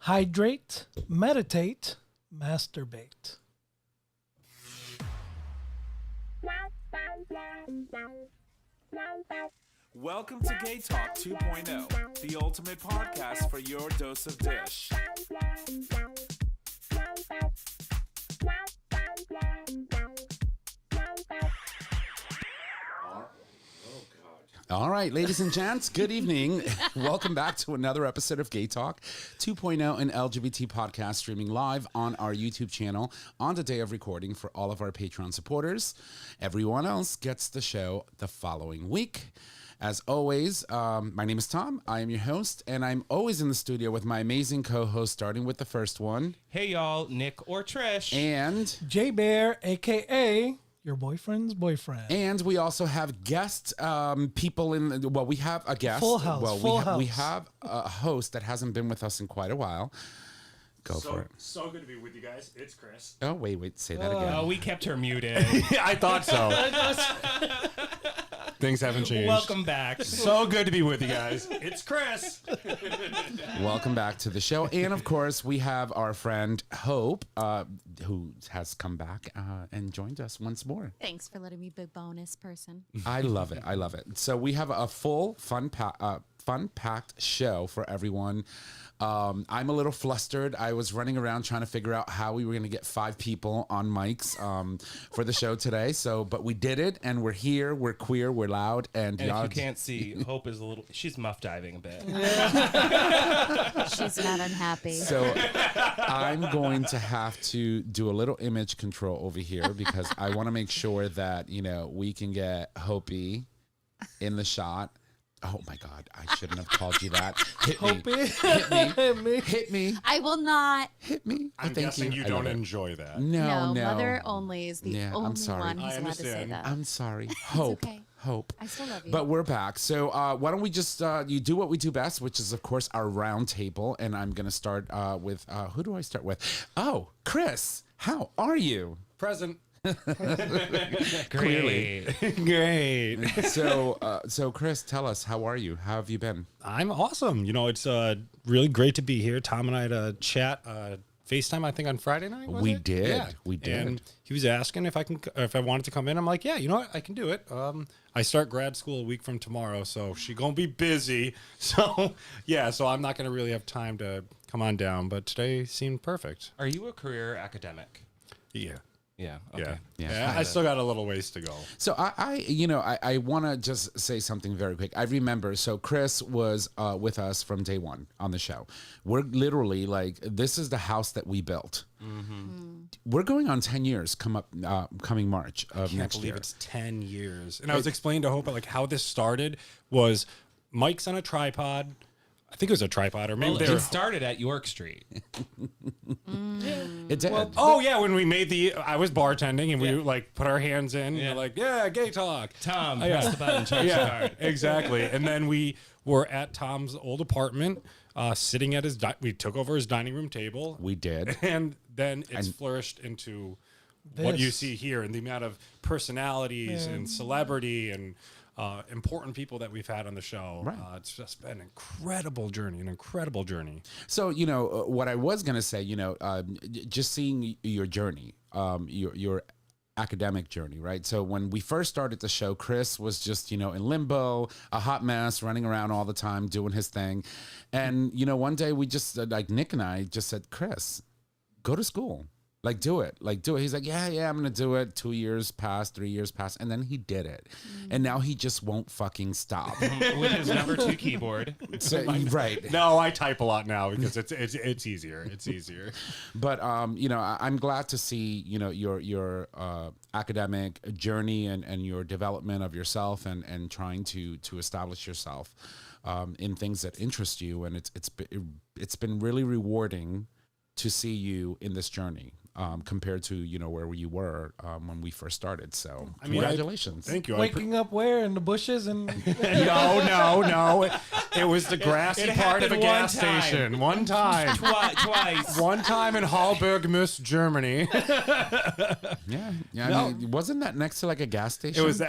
hydrate, meditate, masturbate. Welcome to GayTalk 2.0, the ultimate podcast for your dose of dish. All right, ladies and gents, good evening. Welcome back to another episode of GayTalk 2.0, an LGBT podcast streaming live on our YouTube channel on the day of recording for all of our Patreon supporters. Everyone else gets the show the following week. As always, my name is Tom. I am your host, and I'm always in the studio with my amazing co-host, starting with the first one. Hey, y'all, Nick or Trish. And J-Bear, a.k.a. your boyfriend's boyfriend. And we also have guest people in. Well, we have a guest. Full house. Well, we have a host that hasn't been with us in quite a while. Go for it. So good to be with you guys. It's Chris. Oh, wait, say that again. Oh, we kept her muted. I thought so. Things haven't changed. Welcome back. So good to be with you guys. It's Chris. Welcome back to the show. And of course, we have our friend Hope, who has come back and joined us once more. Thanks for letting me be bonus person. I love it. I love it. So we have a full fun-packed show for everyone. I'm a little flustered. I was running around trying to figure out how we were going to get 5 people on mics for the show today. But we did it, and we're here. We're queer. We're loud. And if you can't see, Hope is she's muff diving a bit. She's not unhappy. So I'm going to have to do a little image control over here because I want to make sure that, we can get Hopi in the shot. Oh my God, I shouldn't have called you that. Hit me. Hit me. Hit me. I will not. Hit me. I'm guessing you don't enjoy that. No. Mother only is the only I'm sorry. one who's allowed to say that. I'm sorry. Hope. okay. Hope. I still love you. But we're back. So why don't we just, you do what we do best, which is, of course, our round table. And I'm going to start with, who do I start with? Oh, Chris, how are you? Present. Clearly. Great. So Chris, tell us, how are you? How have you been? I'm awesome. It's really great to be here. Tom and I had a chat, FaceTime, I think, on Friday night. We did. Yeah. We did. And he was asking if I wanted to come in. I'm like, yeah, you know what? I can do it. I start grad school a week from tomorrow, so she's going to be busy. So, yeah, so I'm not going to really have time to come on down, but today seemed perfect. Are you a career academic? Yeah. Yeah. Okay. Yeah. I still got a little ways to go. So I want to just say something very quick. I remember, so Chris was with us from day one on the show. We're literally this is the house that we built. Mm-hmm. We're going on 10 years coming March of next year. I can't believe it's 10 years. And I was explaining to Hope how this started was mics on a tripod. I think it was a tripod, or maybe it started at York Street. It did. When we made I was bartending and we put our hands in. Yeah. We're gay talk. Tom, press the button, charge the card. Exactly. And then we were at Tom's old apartment, sitting at we took over his dining room table. We did. And then it's flourished into what you see here, and the amount of personalities and celebrity and important people that we've had on the show. Right. It's just been an incredible journey. So, what I was going to say, just seeing your journey, your academic journey, right? So when we first started the show, Chris was just, in limbo, a hot mess, running around all the time, doing his thing. And, one day we just, Nick and I just said, Chris, go to school. Do it. He's like, yeah, I'm going to do it. 2 years passed, 3 years passed. And then he did it. And now he just won't fucking stop. With his number 2 keyboard. So, right. No, I type a lot now because it's easier. It's easier. But, I'm glad to see, your academic journey and your development of yourself and trying to establish yourself in things that interest you. And it's been really rewarding to see you in this journey. Compared to where you were when we first started. So congratulations. Thank you. Waking up where? In the bushes? And No. It was the grassy part of a gas station. One time. Twice. One time in Hallberg, Germany. Yeah. I mean, wasn't that next to a gas station? It was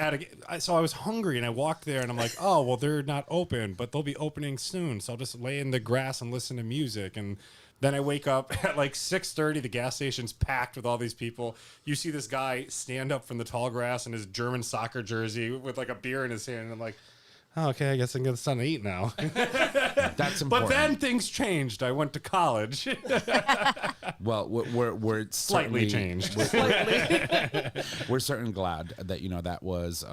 so I was hungry and I walked there and I'm like, oh, well, they're not open, but they'll be opening soon. So I'll just lay in the grass and listen to music. And Then I wake up at like 6:30. The gas station's packed with all these people. You see this guy stand up from the tall grass in his German soccer jersey with like a beer in his hand. And I'm like, oh, okay, I guess I can get something to eat now. That's important. But then things changed. I went to college. Well, we're Slightly certainly- changed. We're certainly glad that that was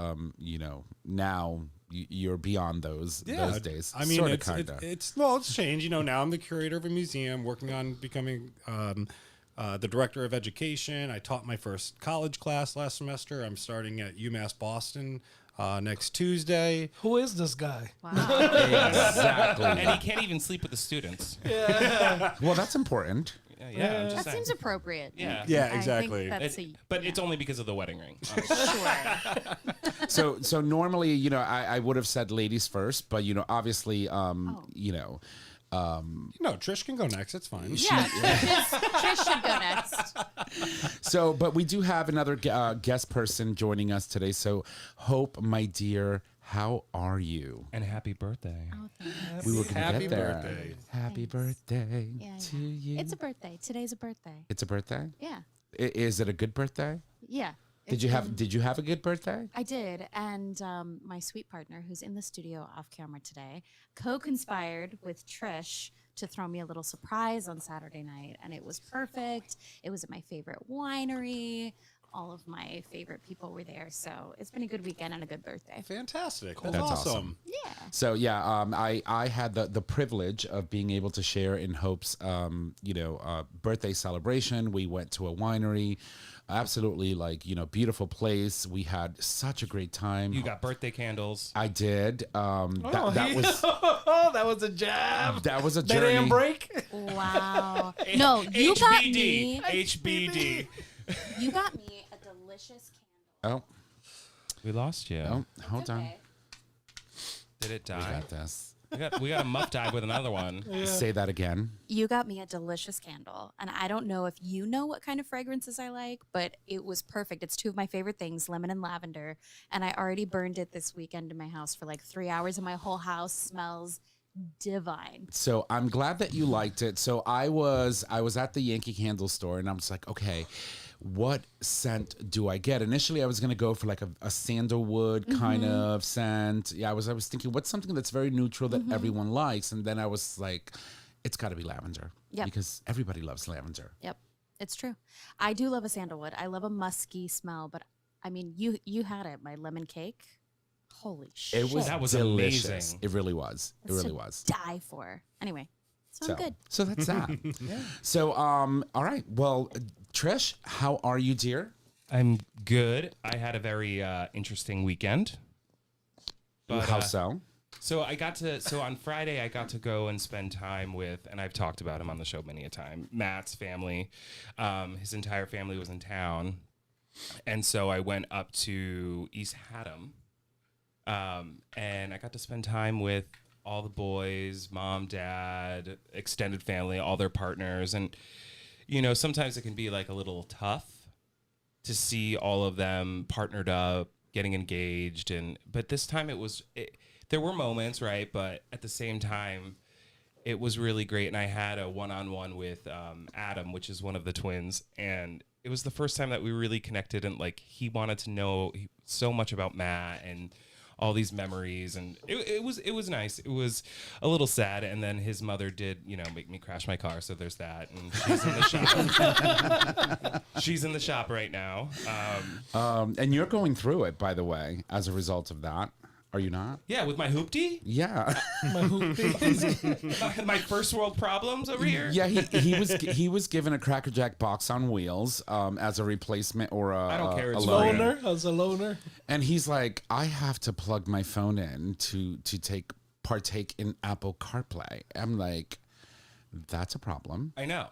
now you're beyond those days. I mean, Sorta, it's changed. Now I'm the curator of a museum, working on becoming the director of education. I taught my first college class last semester. I'm starting at UMass Boston next Tuesday. Who is this guy? Wow. Exactly. And he can't even sleep with the students. Well, that's important. Yeah, I'm just That saying. seems appropriate. Yeah. Yeah, I exactly. think that's But it's only because of the wedding ring. sure. So normally, I would have said ladies first, but obviously, No, Trish can go next. It's fine. Yeah, Trish should go next. So, but we do have another guest person joining us today. So, Hope, my dear, how are you? And happy birthday. Oh, thanks. We were going to Happy get there. birthday. Happy Thanks. birthday Yeah, to yeah. you. It's a birthday. Today's a birthday. It's a birthday? Yeah. Is it a good birthday? Yeah. Did It's you have been- Did you have a good birthday? I did, and my sweet partner, who's in the studio off camera today, co-conspired with Trish to throw me a little surprise on Saturday night, and it was perfect. It was at my favorite winery. All of my favorite people were there, so it's been a good weekend and a good birthday. Fantastic. That's That's awesome. awesome. Yeah. So yeah, I had the privilege of being able to share in Hope's birthday celebration. We went to a winery, absolutely beautiful place. We had such a great time. You got birthday candles. I did. That was Oh, that was a jab. that was a They didn't journey. break. Wow. No, you got me. HBD. You got me a delicious candle. Oh, We lost you. hold on. Okay. Did it We die? got this. We got a muff dive with another one. Say that again. You got me a delicious candle. And I don't know if you know what kind of fragrances I like, but it was perfect. It's two of my favorite things, lemon and lavender. And I already burned it this weekend in my house for like 3 hours, and my whole house smells divine. So I'm glad that you liked it. So I was at the Yankee Candle store, and I was like, okay, what scent do I get? Initially, I was gonna go for like a sandalwood kind of scent. Yeah, I was thinking, what's something that's very neutral that everyone likes? And then I was like, it's got to be lavender. Yep. Because everybody loves lavender. Yep, it's true. I do love a sandalwood. I love a musky smell, but I mean, you had it. My lemon cake. Holy shit. It was That was delicious. amazing. It really was. It It's really to was. Die for. Anyway, so I'm good. So that's that. So all right. Well, Trish, how are you, dear? I'm good. I had a very interesting weekend. But, How so? So on Friday, I got to go and spend time with, and I've talked about him on the show many a time, Matt's family. His entire family was in town. And so I went up to East Haddam, and I got to spend time with all the boys, mom, dad, extended family, all their partners. And, sometimes it can be like a little tough to see all of them partnered up, getting engaged. But this time there were moments, right? But at the same time, it was really great. And I had a one-on-one with Adam, which is one of the twins. And it was the first time that we really connected, and like he wanted to know so much about Matt and all these memories, and it was nice. It was a little sad, and then his mother did make me crash my car, so there's that, and she's in the shop. She's in the shop right now. And you're going through it, by the way, as a result of that. Are you not? Yeah, with my hoopty, Yeah. my first world problems over here. Yeah, he was given a Cracker Jack box on wheels as a replacement or a I don't care, a it's loaner. fine. Loner. I was a loner. And he's like, I have to plug my phone in to partake in Apple CarPlay. I'm like, that's a problem. I know.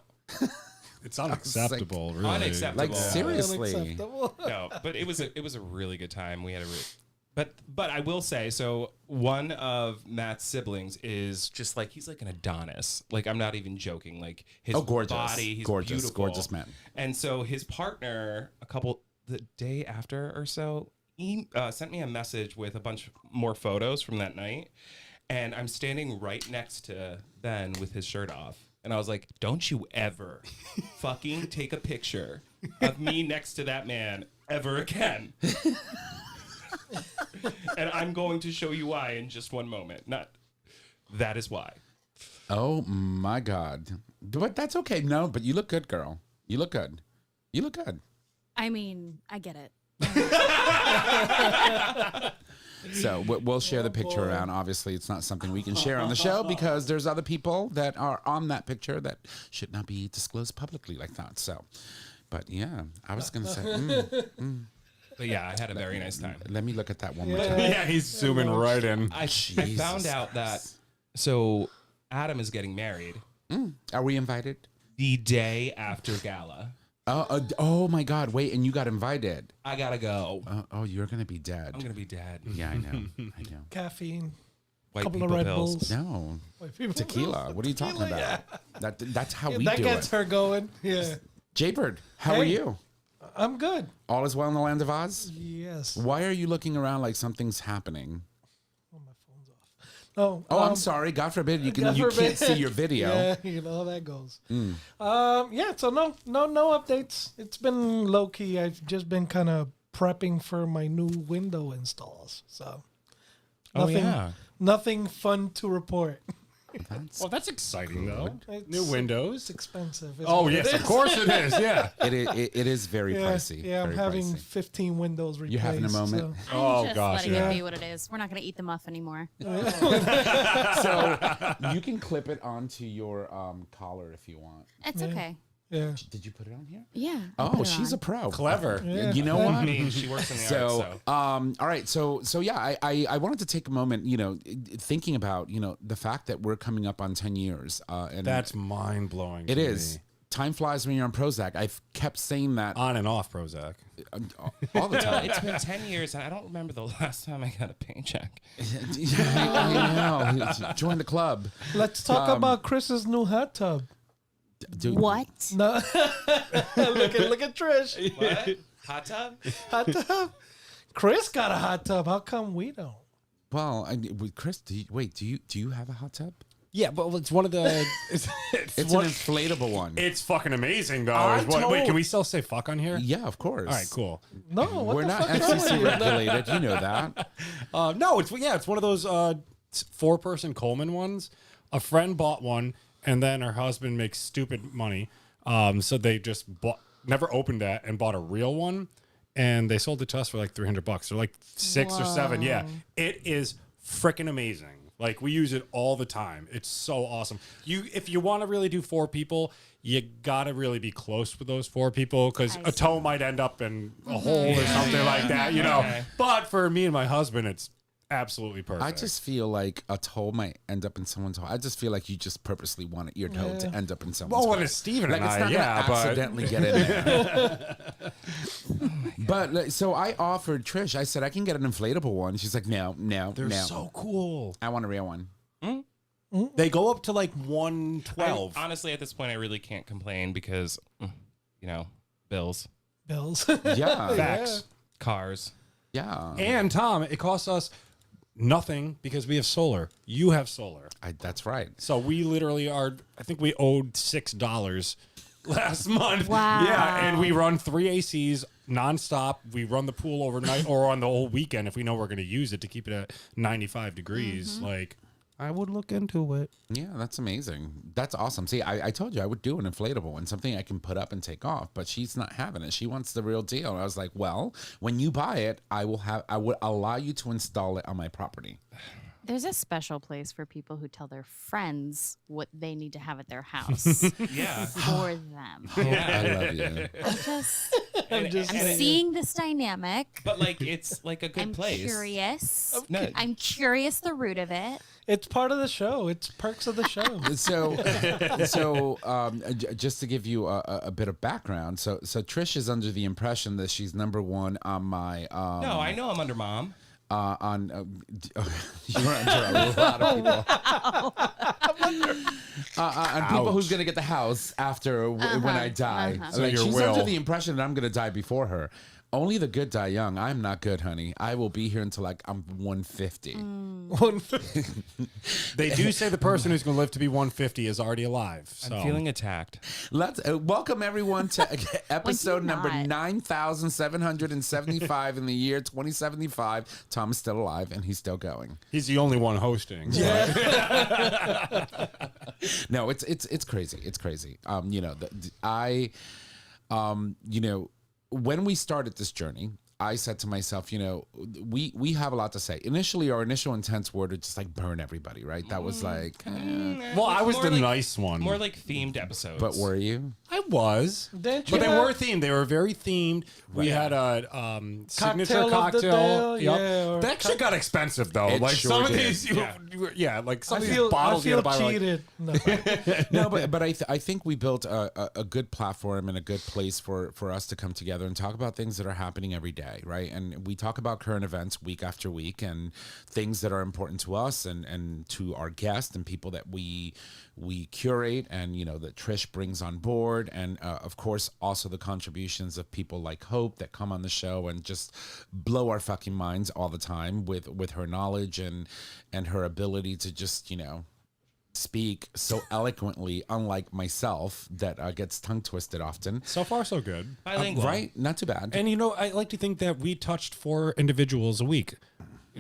It's unacceptable, really. Unacceptable. Like seriously. Unacceptable. No, but it was a really good time. We had but I will say, so one of Matt's siblings is just like, he's like an Adonis. Like, I'm not even joking. Like, his Gorgeous. body, he's Gorgeous, beautiful. gorgeous man. And so his partner, the day after or so, he sent me a message with a bunch more photos from that night. And I'm standing right next to Ben with his shirt off. And I was like, don't you ever fucking take a picture of me next to that man ever again. And I'm going to show you why in just one moment. That is why. Oh my God. But that's okay. No, but you look good, girl. You look good. You look good. I mean, I get it. So we'll share the picture around. Obviously, it's not something we can share on the show because there's other people that are on that picture that should not be disclosed publicly like that. So, but yeah, I was going to say, But yeah, I had a very nice time. let me look at that one more time. Yeah, he's zooming right in. I found out that, so Adam is getting married Are we invited? the day after gala. Oh my God. Wait, and you got invited. I gotta go. Oh, you're going to be dead. I'm gonna be dead. Yeah, I know. I know. Caffeine. White Couple people of Red pills. Bulls. No. White people Tequila. pills. What are you talking Tequila, about? yeah. That's how Yeah, we that do gets it. her going. Yeah. Jaybird, how are Hey. you? I'm good. All is well in the land of Oz? Yes. Why are you looking around like something's happening? Oh, my phone's off. No. Oh, I'm sorry. God forbid you God can't forbid. see your video. Yeah, you know how that goes. Yeah, so no updates. It's been low key. I've just been kind of prepping for my new window installs. So nothing fun to report. Well, that's exciting though. It's- New windows. It's expensive. is Oh what it yes, of is. course it is. Yeah. It is very Yeah, pricey. yeah, I'm very having pricey. 15 windows replaced. You having a moment? so- Oh, I'm just gosh, letting yeah. it be what it is. We're not going to eat the muff anymore. So you can clip it onto your collar if you want. It's okay. Yeah. Did you put it on here? Yeah. I'll Oh, put it she's on. a pro. Clever. Yeah. You know I what? mean, she works in the So, arts, all right. So yeah, I wanted to take a moment, thinking about, the fact that we're coming up on 10 years. And That's mind blowing. it is. Time flies when you're on Prozac. I've kept saying that On and off Prozac. all the No, time. it's been 10 years, and I don't remember the last time I got a paycheck. I know. Join the club. Let's talk about Chris's new hot tub. Dude, What? No. look at Trish. What? Hot tub? Hot tub. Chris got a hot tub. How come we don't? Well, Chris, do you have a hot tub? Yeah, but it's one of the. It's It's an inflatable one. It's fucking amazing though. I Wait, told- can we still say fuck on here? Yeah, of course. All right, cool. No, what We're the not fuck is wrong FCC with you? regulated. You know that. No, it's one of those 4-person Coleman ones. A friend bought one, and then her husband makes stupid money. So they just never opened that and bought a real one, and they sold it to us for like $300. They're like 6 or 7. Yeah, it is freaking amazing. Like we use it all the time. It's so awesome. If you want to really do 4 people, you gotta really be close with those 4 people because I a toe might end up in a hole or something like that, Okay. But for me and my husband, it's absolutely perfect. I just feel like a toe might end up in someo's hole. I just feel like you just purposely want your toe to end up in someone's well, hole. when it's Steven Like and it's I, not yeah, gonna but accidentally get in there. But like, so I offered Trish. I said I can get an inflatable one. She's like, no. they're so cool. I want a real one. They go up to like 112. Honestly, at this point, I really can't complain because, bills, Bills. Yeah, Facts. cars. yeah. And Tom, it costs us nothing because we have solar. You have solar. That's right. So we literally I think we owed $6 last month. Wow. Yeah, and we run 3 ACs nonstop. We run the pool overnight or on the whole weekend if we know we're going to use it to keep it at 95 degrees. Like, I would look into it. Yeah, that's amazing. That's awesome. See, I told you I would do an inflatable one, something I can put up and take off, but she's not having it. She wants the real deal. And I was like, well, when you buy it, I would allow you to install it on my property. There's a special place for people who tell their friends what they need to have at their house Yeah. for them. I love you. I'm And- seeing this dynamic. But like, it's like a good I'm place. curious. No. I'm curious the root of it. It's part of the show. It's perks of the show. Just to give you a bit of background, so Trish is under the impression that she's number one on my No, I know I'm under mom. you're under a lot of people. On people who's gonna get the house after when I die. So Like, your she's will. under the impression that I'm gonna die before her. Only the good die young. I'm not good, honey. I will be here until like I'm 150. They do say the person who's going to live to be 150 is already alive. So. I'm feeling attacked. Let's welcome everyone to episode number not. 9,775 in the year 2075. Tom is still alive and he's still going. He's the only one hosting. No, it's crazy. It's crazy. When we started this journey, I said to myself, we have a lot to say. Initially, our initial intents were to just like burn everybody, right? That was like, Well, I was the nice one. More like themed episodes. but were you? I was. Didn't But you they have were themed. They were very themed. We had a signature Cocktail of the cocktail. day, yeah, or That shit got expensive though. It like sure some of did. these, like some I of these feel bottles you gotta buy. cheated. No. No, but I think we built a good platform and a good place for us to come together and talk about things that are happening every day, right? And we talk about current events week after week and things that are important to us and to our guests and people that we curate and that Trish brings on board, and of course also the contributions of people like Hope that come on the show and just blow our fucking minds all the time with her knowledge and her ability to just speak so eloquently, unlike myself that gets tongue twisted often. So far, so good. Bilingual. Right? Not too bad. And I like to think that we touched 4 individuals a week.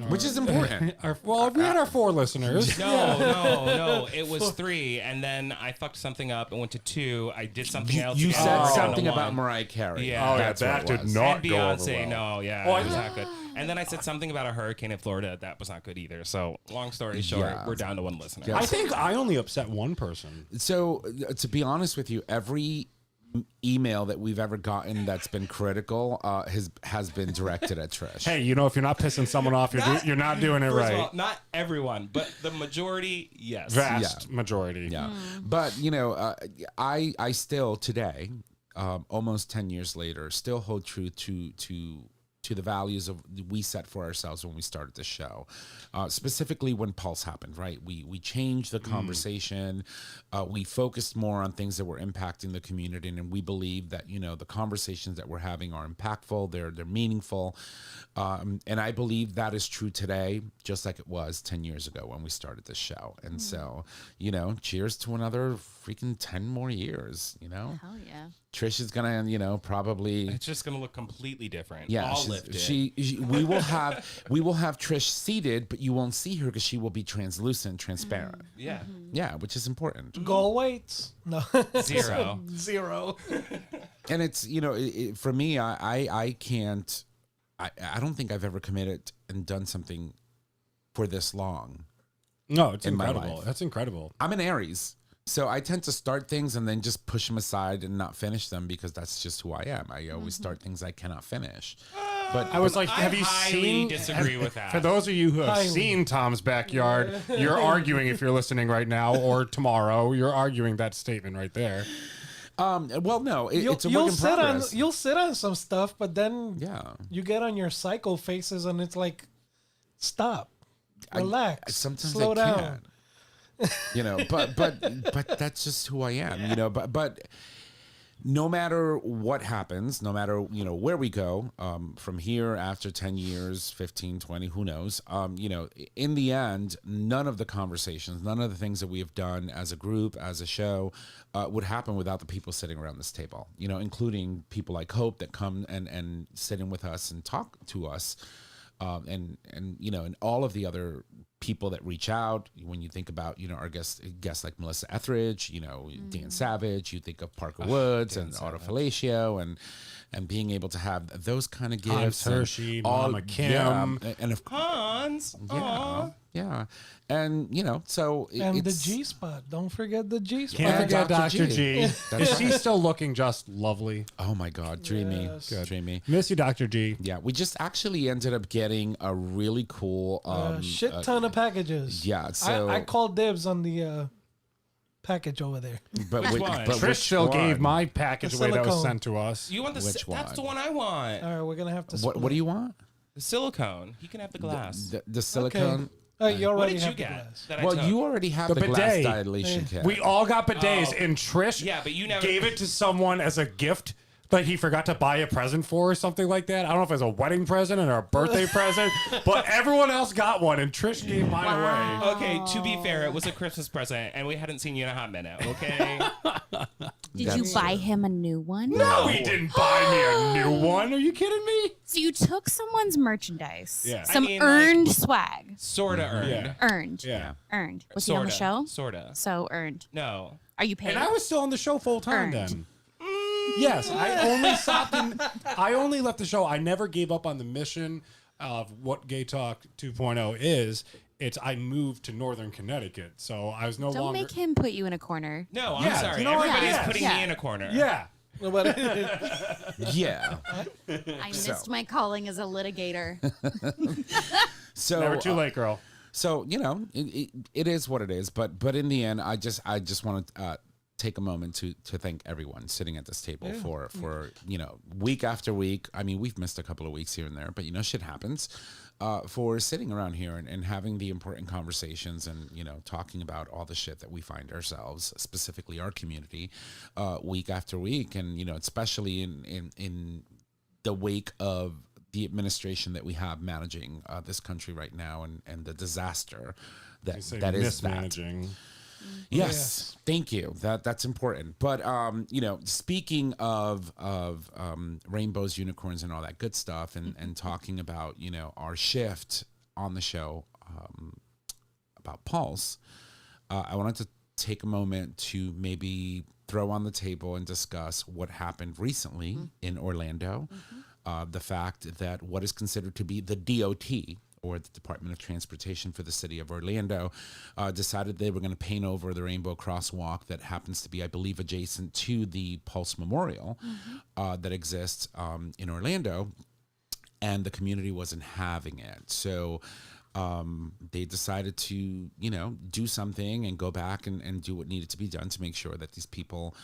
Which is important. We had our 4 listeners. No. It was 3, and then I fucked something up and went to 2. I did something else. You again, said and something won. about Mariah Carey. Yeah. Oh, yeah, That's what that it did was. not And go over Beyonce, well. no, yeah, it was not good. And then I said something about a hurricane in Florida. That was not good either. So, long story short, Yeah. we're down to 1 listener. Yeah. I think I only upset one person. So, to be honest with you, every email that we've ever gotten that's been critical has been directed at Trish. Hey, if you're not pissing someone off, you're not doing it First right. of all, not everyone, but the majority, yes. Vast majority. Yeah. But, I still today, almost 10 years later, still hold true to the values of we set for ourselves when we started the show. Specifically when Pulse happened, right? We changed the conversation. We focused more on things that were impacting the community, and we believe that the conversations that we're having are impactful. They're meaningful, and I believe that is true today, just like it was 10 years ago when we started this show. And so, cheers to another freaking 10 more years. Hell yeah. Trish is gonna, probably. It's just going to look completely different. Yeah, All she's- lifted. we will have Trish seated, but you won't see her because she will be translucent, transparent. Yeah. Yeah, which is important. Goal weights? No. 0. 0. And it's for me, I can't. I don't think I've ever committed and done something for this long. No, it's In my incredible. life. That's incredible. I'm an Aries. So I tend to start things and then just push them aside and not finish them because that's just who I am. I always start things I cannot finish. But I was like, I have you highly seen? disagree with that. For those of you who have Highly. seen Tom's backyard, you're arguing if you're listening right now or tomorrow. You're arguing that statement right there. well, no, it's a work in sit progress. you'll sit on some stuff, but then Yeah. you get on your psycho faces and it's like, stop, relax, Sometimes slow I down. can't. But that's just who I am, but no matter what happens, no matter where we go from here after 10 years, 15, 20, who knows, in the end, none of the conversations, none of the things that we have done as a group, as a show, would happen without the people sitting around this table, including people like Hope that come and sit in with us and talk to us, and all of the other people that reach out. When you think about our guests like Melissa Etheridge, Dan Savage, you think of Parker Woods and Otto Fellatio, and being able to have those kind of gifts. Hans Hershey, and Mama Kim. yeah, and of Hans. yeah, and so And the it's, G spot. Don't forget the G spot. Can't forget Dr. Dr. G. G. Is she still looking just lovely? oh my God, dreamy, Yes. Good. dreamy. Miss you, Dr. G. Yeah, we just actually ended up getting a really cool Shit ton of packages. yeah, so I called dibs on the package over there. but Which which, one? but Trish which still gave one? my package The away that was silicone. sent to us. You want the Which That's the one? one I want. All right, we're gonna have to. What do you want? The silicone. He can have the glass. The silicone. You already What did you have the get? glass. That I Well, took? you already have The the, glass bidet. dilation kit. We all got bidets, Oh. and Trish Yeah, but you never gave it to someone as a gift like he forgot to buy a present for or something like that. I don't know if it was a wedding present or a birthday present, but everyone else got one and Trish gave mine away. Okay, to be fair, it was a Christmas present, and we hadn't seen you in a hot minute. Okay. Did you buy him a new one? No, he didn't buy me a new one. Are you kidding me? So you took someone's merchandise, Yeah. some I mean, earned swag, Sorta earned. Yeah. earned, Yeah. earned. Was he on the show? Sorta. So earned. No. Are you paid? And I was still on the show full time Earned. then. Yes, I only left the show. I never gave up on the mission of what Gay Talk 2.0 is. I moved to Northern Connecticut, so I was no Don't longer. make him put you in a corner. No, I'm Yeah, sorry. you know what? Everybody's Yeah. putting Yeah. me in a corner. Yeah. But Yeah. I missed my calling as a litigator. So Never too late, girl. So it is what it is. But in the end, I just want to take a moment to thank everyone sitting at this table for week after week. I mean, we've missed a couple of weeks here and there, but shit happens. For sitting around here and having the important conversations and talking about all the shit that we find ourselves, specifically our community, week after week, and especially in the wake of the administration that we have managing this country right now, and the disaster that is that. mismanaging. Yes, thank you. That's important. But speaking of rainbows, unicorns, and all that good stuff, and talking about our shift on the show about Pulse, I wanted to take a moment to maybe throw on the table and discuss what happened recently in Orlando. The fact that what is considered to be the DOT, or the Department of Transportation for the city of Orlando, decided they were going to paint over the rainbow crosswalk that happens to be, I believe, adjacent to the Pulse Memorial that exists in Orlando, and the community wasn't having it. So they decided to, do something and go back and do what needed to be done to make sure that these people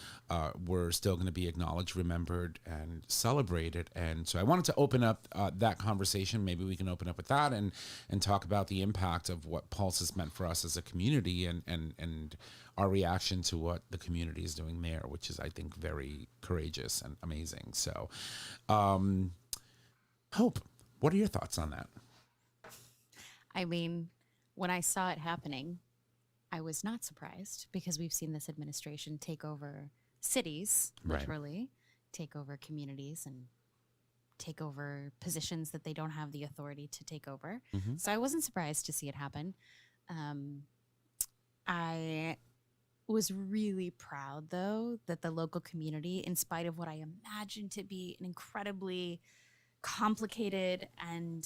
were still going to be acknowledged, remembered, and celebrated. And so I wanted to open up that conversation. Maybe we can open up with that and talk about the impact of what Pulse has meant for us as a community and our reaction to what the community is doing there, which is, I think, very courageous and amazing. So, Hope, what are your thoughts on that? I mean, when I saw it happening, I was not surprised because we've seen this administration take over cities, Right. literally, take over communities and take over positions that they don't have the authority to take over. So I wasn't surprised to see it happen. I was really proud, though, that the local community, in spite of what I imagine to be an incredibly complicated and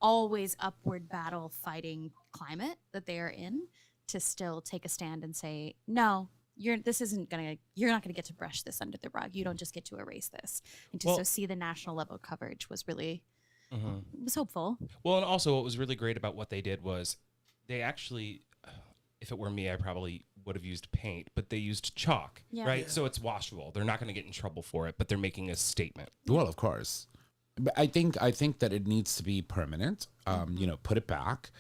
always upward battle fighting climate that they are in, to still take a stand and say, no, you're not going to get to brush this under the rug. You don't just get to erase this. And to see the national level coverage was really, was hopeful. Well, and also what was really great about what they did was they actually, if it were me, I probably would have used paint, but they used chalk, right? So it's washable. They're not going to get in trouble for it, but they're making a statement. Well, of course. But I think that it needs to be permanent. Put it back.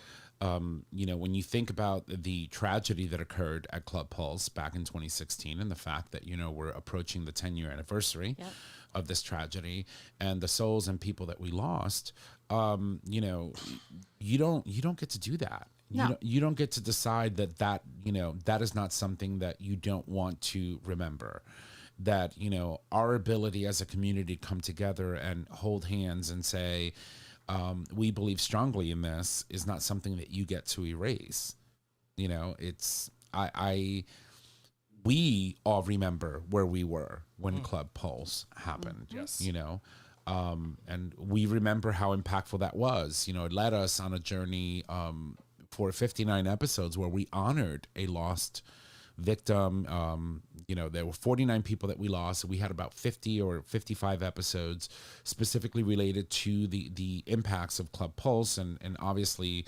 When you think about the tragedy that occurred at Club Pulse back in 2016, and the fact that we're approaching the 10-year anniversary of this tragedy, and the souls and people that we lost, you don't get to do that. No. You don't get to decide that is not something that you don't want to remember. That our ability as a community to come together and hold hands and say we believe strongly in this is not something that you get to erase. We all remember where we were when Club Pulse happened. Yes. And we remember how impactful that was. It led us on a journey for 59 episodes where we honored a lost victim. There were 49 people that we lost. We had about 50 or 55 episodes specifically related to the impacts of Club Pulse, and obviously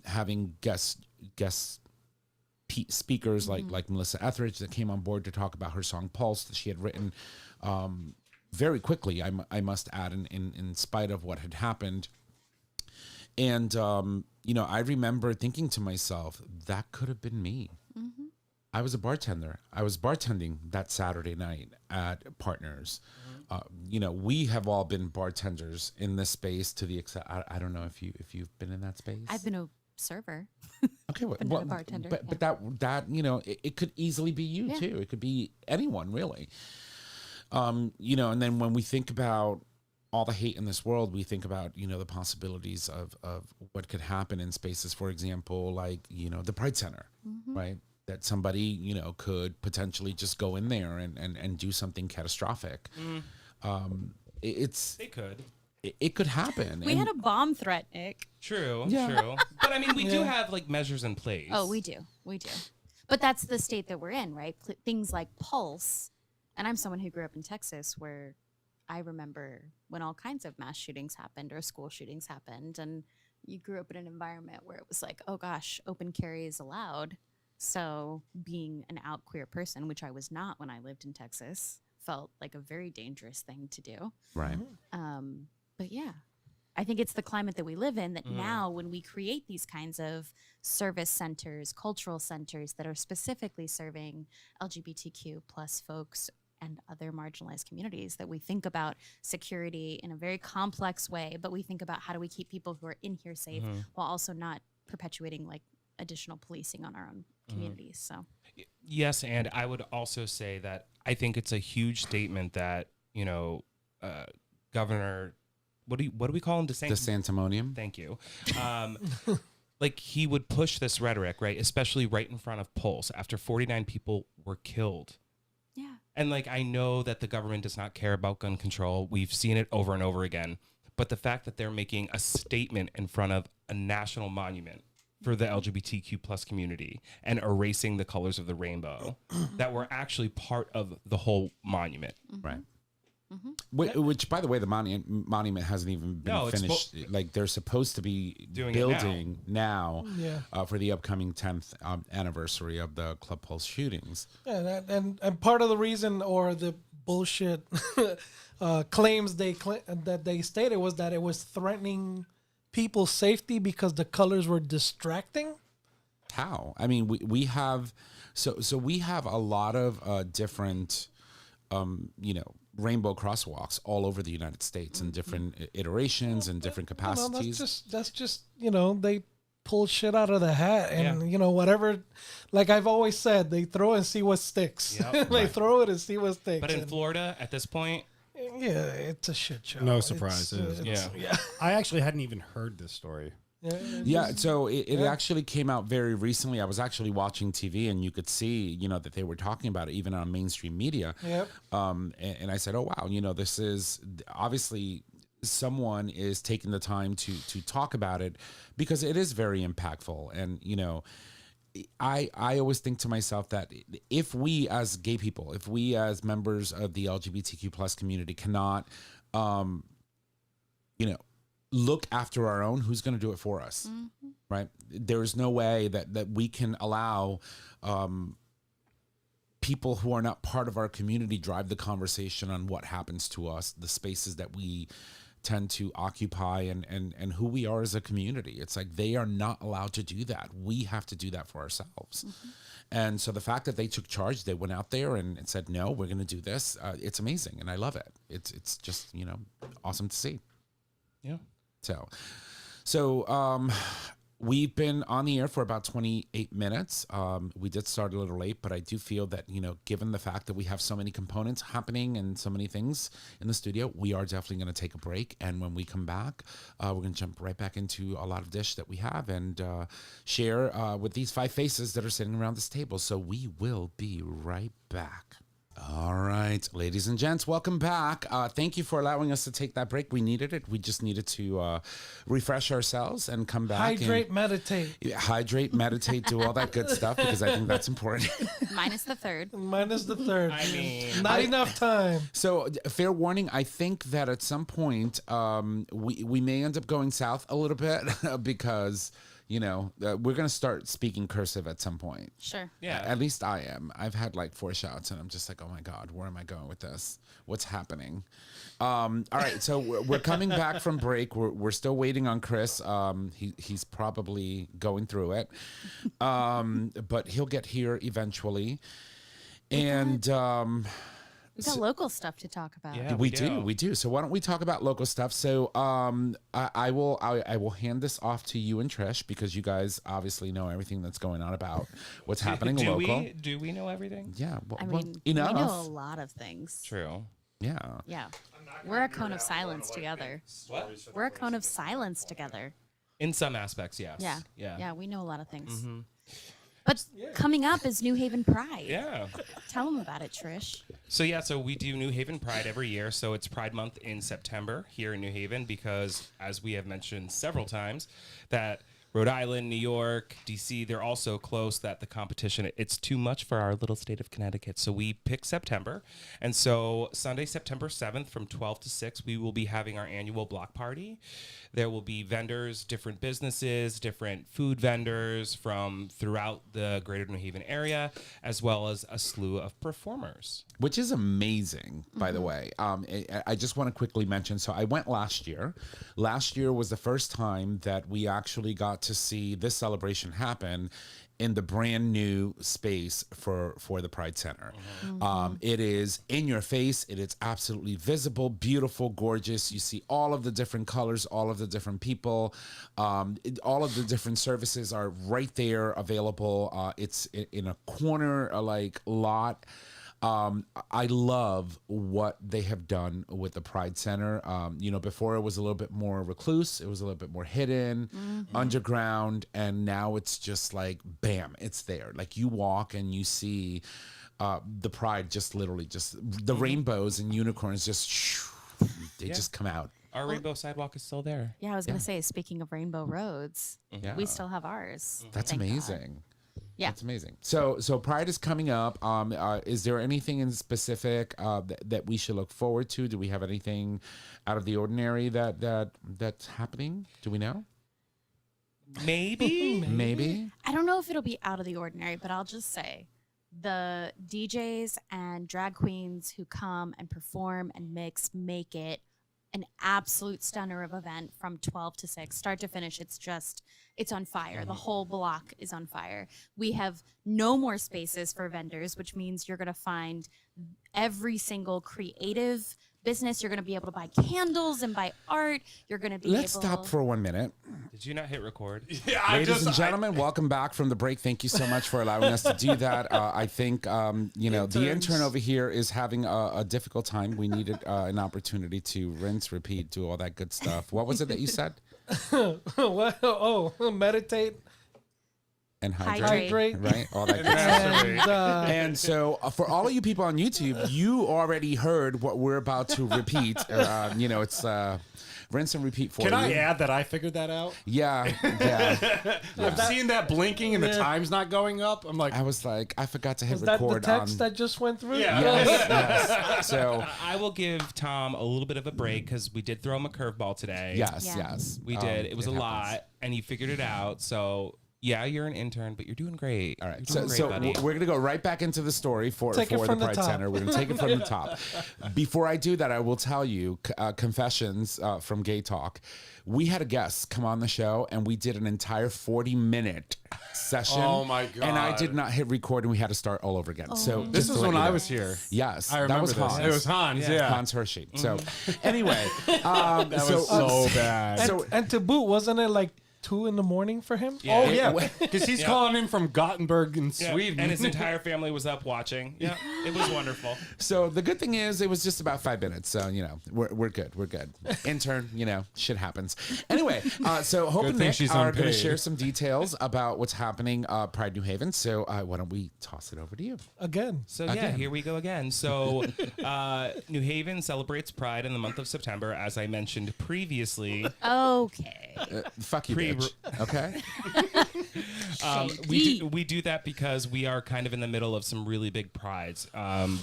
having guest speakers like Melissa Etheridge that came on board to talk about her song Pulse that she had written very quickly, I must add, in spite of what had happened. And I remember thinking to myself, that could have been me. I was a bartender. I was bartending that Saturday night at Partners. You know, we have all been bartenders in this space to the extent. I don't know if you've been in that space. I've been a server. Okay, but not a bartender. But that you know, it could easily be you too. It could be anyone really. You know, and then when we think about all the hate in this world, we think about, you know, the possibilities of what could happen in spaces, for example, like, you know, the Pride Center, right? That somebody, you know, could potentially just go in there and do something catastrophic. They could. It could happen. We had a bomb threat, Nick. True. But I mean, we do have like measures in place. Oh, we do. But that's the state that we're in, right? Things like Pulse. And I'm someone who grew up in Texas where I remember when all kinds of mass shootings happened or school shootings happened. And you grew up in an environment where it was like, oh gosh, open carry is allowed. So being an out queer person, which I was not when I lived in Texas, felt like a very dangerous thing to do. Right. But yeah, I think it's the climate that we live in that now when we create these kinds of service centers, cultural centers that are specifically serving LGBTQ plus folks and other marginalized communities, that we think about security in a very complex way, but we think about how do we keep people who are in here safe while also not perpetuating like additional policing on our own communities. So Yes, and I would also say that I think it's a huge statement that, you know, Governor, what do we call him? DeSantimonium. Thank you. Like he would push this rhetoric, right? Especially right in front of Pulse after 49 people were killed. yeah. And like, I know that the government does not care about gun control. We've seen it over and over again. But the fact that they're making a statement in front of a national monument for the LGBTQ plus community and erasing the colors of the rainbow that were actually part of the whole monument. Right. Which, by the way, the monument hasn't even been finished. Like they're supposed to be building now for the upcoming 10th anniversary of the Club Pulse shootings. Yeah, and part of the reason or the bullshit claims that they stated was that it was threatening people's safety because the colors were distracting. How? I mean, we have so we have a lot of different you know, rainbow crosswalks all over the United States in different iterations and different capacities. That's just you know, they pull shit out of the hat and you know, whatever, like I've always said, they throw and see what sticks. They throw it and see what sticks. But in Florida at this point, yeah, it's a shit show. No surprises. Yeah. I actually hadn't even heard this story. Yeah, so it actually came out very recently. I was actually watching TV, and you could see, you know, that they were talking about it even on mainstream media. Yep. And I said, oh wow, you know, this is obviously someone is taking the time to talk about it because it is very impactful. And you know, I always think to myself that if we as gay people, if we as members of the LGBTQ plus community cannot, you know, look after our own, who's going to do it for us? Right? There is no way that we can allow people who are not part of our community drive the conversation on what happens to us, the spaces that we tend to occupy and who we are as a community. It's like they are not allowed to do that. We have to do that for ourselves. And so the fact that they took charge, they went out there and said, no, we're going to do this. It's amazing. And I love it. It's just, you know, awesome to see. yeah. So we've been on the air for about 28 minutes. We did start a little late, but I do feel that, you know, given the fact that we have so many components happening and so many things in the studio, we are definitely going to take a break. And when we come back, we're going to jump right back into a lot of dish that we have and share with these 5 faces that are sitting around this table. So we will be right back. All right, ladies and gents, welcome back. Thank you for allowing us to take that break. We needed it. We just needed to refresh ourselves and come back. Hydrate, meditate. Hydrate, meditate, do all that good stuff because I think that's important. Minus the third. I mean, not enough time. So, fair warning, I think that at some point we may end up going south a little bit because, we're gonna start speaking cursive at some point. Sure. Yeah. At least I am. I've had like 4 shots, and I'm just like, oh my god, where am I going with this? What's happening? All right, so we're coming back from break. We're still waiting on Chris. He's probably going through it, but he'll get here eventually. And We got local stuff to talk about. Yeah. we do. So why don't we talk about local stuff? So I will hand this off to you and Trish, because you guys obviously know everything that's going on about what's happening local. Do we know everything? Yeah, I mean, enough. we know a lot of things. True. Yeah. Yeah. We're a cone of silence together. What? We're a cone of silence together. In some aspects, yes. Yeah. Yeah. Yeah, we know a lot of things. But coming up is New Haven Pride. Yeah. Tell them about it, Trish. So we do New Haven Pride every year. So it's Pride Month in September here in New Haven because, as we have mentioned several times, that Rhode Island, New York, DC, they're all so close that the competition, it's too much for our little state of Connecticut. So we pick September. And so Sunday, September 7th from 12 to 6, we will be having our annual block party. There will be vendors, different businesses, different food vendors from throughout the greater New Haven area, as well as a slew of performers. Which is amazing, by the way. I just want to quickly mention, so I went last year. Last year was the first time that we actually got to see this celebration happen in the brand new space for the Pride Center. It is in your face. It is absolutely visible, beautiful, gorgeous. You see all of the different colors, all of the different people. All of the different services are right there available. It's in a corner, like lot. I love what they have done with the Pride Center. Before it was a little bit more recluse, it was a little bit more hidden, underground, and now it's just like, bam, it's there. Like you walk and you see the Pride just literally just the rainbows and unicorns just just come out. Our rainbow sidewalk is still there. Yeah, I was going to say, speaking of rainbow roads, Yeah. we still have ours. That's Thank God. amazing. Yeah. That's amazing. So Pride is coming up. Is there anything in specific that we should look forward to? Do we have anything out of the ordinary that's happening? Do we know? Maybe. Maybe. I don't know if it'll be out of the ordinary, but I'll just say the DJs and drag queens who come and perform and mix make it an absolute stunner of event from 12 to 6, start to finish. It's on fire. The whole block is on fire. We have no more spaces for vendors, which means you're going to find every single creative business. You're going to be able to buy candles and buy art. You're going to be Let's able... stop for 1 minute. Did you not hit record? Ladies and gentlemen, welcome back from the break. Thank you so much for allowing us to do that. I think, the intern over here is having a difficult time. We needed an opportunity to rinse, repeat, do all that good stuff. What was it that you said? What? Oh, meditate, And Hydrate. right? All that good stuff. And so, for all of you people on YouTube, you already heard what we're about to repeat. It's rinse and repeat for you. Can I add that I figured that out? Yeah. I've seen that blinking and the time's not going up. I'm like, I was like, I forgot to hit was that the record text on. that just went through? Yeah. Yes. So, I will give Tom a little bit of a break because we did throw him a curveball today. yes. Yeah. We did. It was a happens. lot, and he figured it out. So, yeah, you're an intern, but you're doing great. All right, You're so, doing great, so buddy. we're gonna go right back into the story for Take it the from the Pride top. Center. We're gonna take it from the top. Before I do that, I will tell you confessions from GayTalk. We had a guest come on the show, and we did an entire 40-minute session. Oh, my God. And I did not hit record, and we had to start all over again. So this just is to let when you I know. was here. Yes, I remember that was this. Hans. It was Hans, yeah. Hans Hershey. So anyway, That was so bad. And, So- and to boot, wasn't it like 2 a.m. for him? Yeah. Oh, yeah. Because he's calling in from Gothenburg in Yeah, Sweden. and his entire family was up watching. Yeah, it was wonderful. So the good thing is it was just about 5 minutes. So, we're good. We're good. Intern, shit happens. Anyway, so Hope and thing Nick she's are going to unpaid. share some details about what's happening Pride New Haven. So why don't we toss it over to you? Again. So yeah, here we go again. So New Haven celebrates Pride in the month of September, as I mentioned previously. Okay. Fuck you, Previously. bitch. Okay. We do that because we are kind of in the middle of some really big prides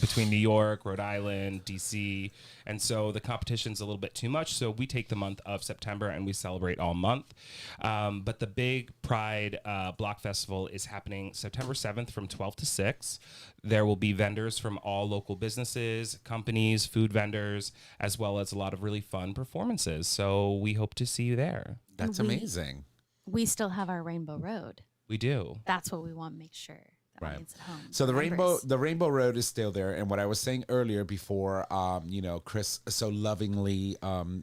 between New York, Rhode Island, DC, and so the competition's a little bit too much. So we take the month of September and we celebrate all month. But the big Pride Block Festival is happening September 7th from 12 to 6. There will be vendors from all local businesses, companies, food vendors, as well as a lot of really fun performances. So we hope to see you there. That's amazing. We still have our Rainbow Road. We do. That's what we want to make sure the Right. audience at home. So remembers. the Rainbow Road is still there, and what I was saying earlier before, Chris so lovingly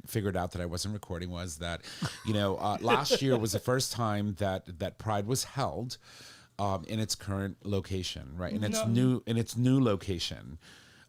figured out that I wasn't recording was that, last year was the first time that Pride was held in its current location, right? In its new location.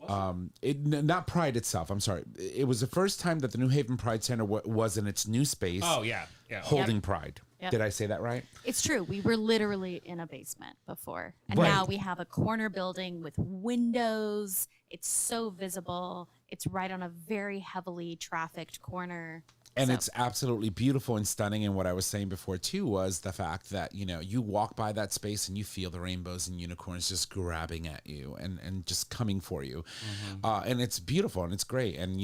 Not Pride itself. I'm sorry. It was the first time that the New Haven Pride Center was in its new space. Oh, yeah. Holding Pride. Yep. Did I say that right? It's true. We were literally in a basement before. And Right. now we have a corner building with windows. It's so visible. It's right on a very heavily trafficked corner. And So- it's absolutely beautiful and stunning. And what I was saying before too was the fact that, you walk by that space and you feel the rainbows and unicorns just grabbing at you and just coming for you. And it's beautiful and it's great. And,